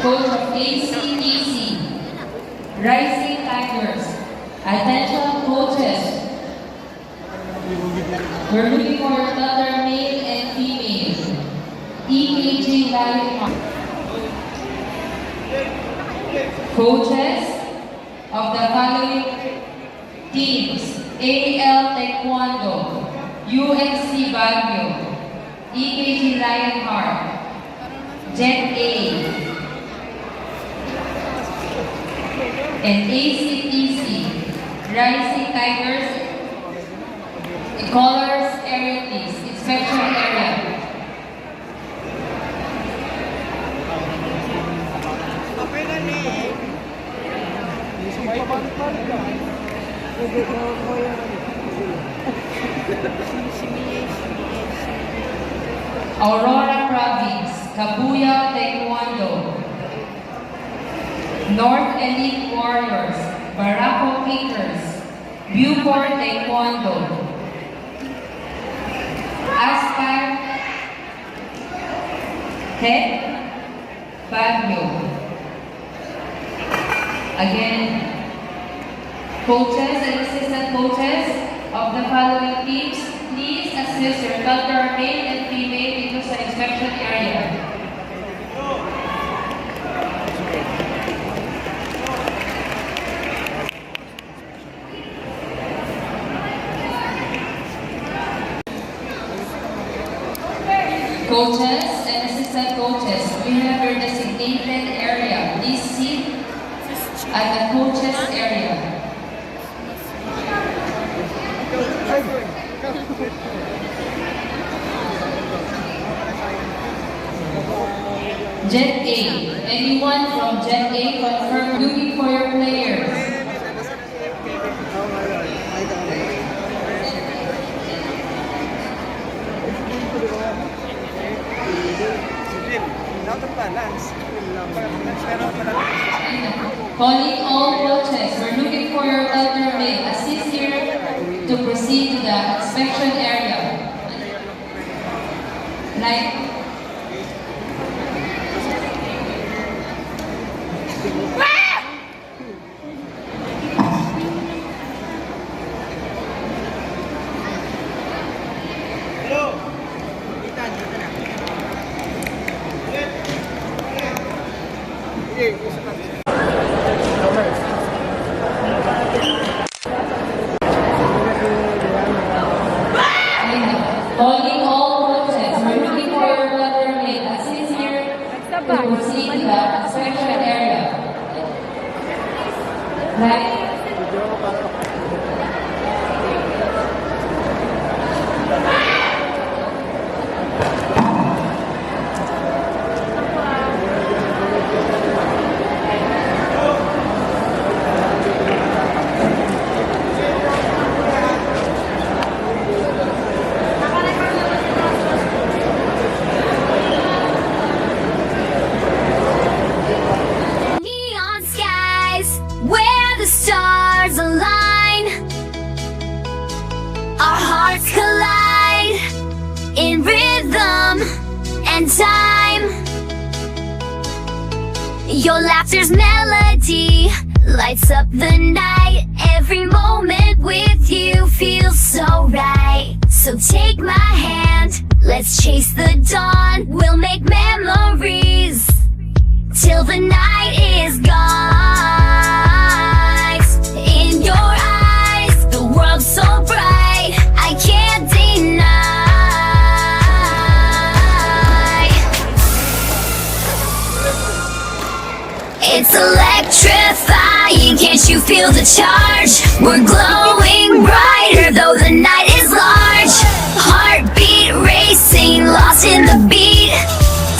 Coach of ACTC, Rising Tigers. Attention coaches. We're looking for another male and female. EKG Lion. Coaches of the following teams: AL Taekwondo, UNC Baguio, EKG Lionheart, Jet A, and ACTC, Rising Tigers. Colors area please, inspection area. Aurora Province, Kabuya Taekwondo. North Elite Warriors, Barako Kickers, Beauport Taekwondo. Escat, Head, Baguio. Again, coaches and assistant coaches of the following teams, please assist your daughter, male and female, into the inspection area. Coaches and assistant coaches, we have your designated area. Please sit at the coaches area. Jet A. Anyone from Jet A confirm looking for your players? Calling all coaches, we're looking for your elder male. Assist here to proceed to the inspection area. Like calling all coaches, we're looking for your elder male. Assist here to proceed to the inspection area. Like Your laughter's melody lights up the night. Every moment with you feels so right. So take my hand, let's chase the dawn. We'll make memories till the night is gone. In your eyes, the world's so bright, I can't deny. It's electrifying, can't you feel the charge? We're glowing brighter, though the night is large. Heartbeat racing, lost in the beat.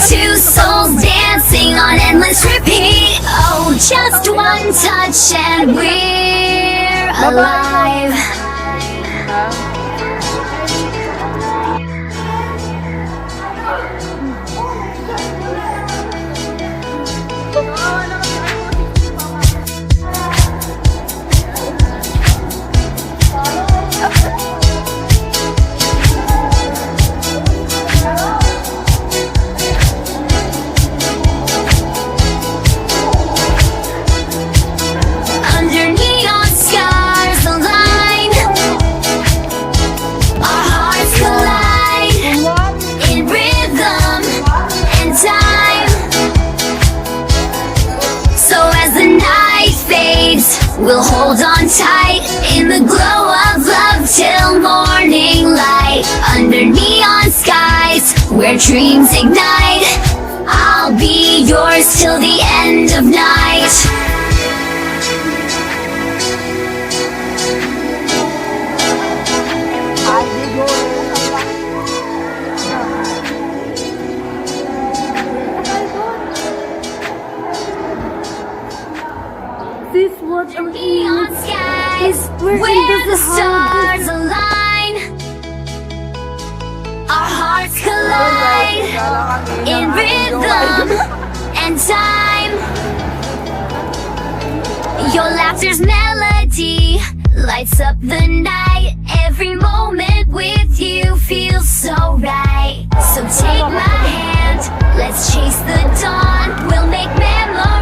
Two souls dancing on endless repeat. Oh, just one touch and we're alive. Under neon stars align, our hearts collide in rhythm and time. So as the night fades, we'll hold on tight in the glow of love till morning light. Under neon skies, where dreams ignite, I'll be yours till the end of night. Sis, what ang Neon init. skies, We're where into the the stars align, our hearts collide in rhythm and time. Your laughter's melody lights up the night. Every moment with you feels so right. So take my hand, let's chase the dawn. We'll make memories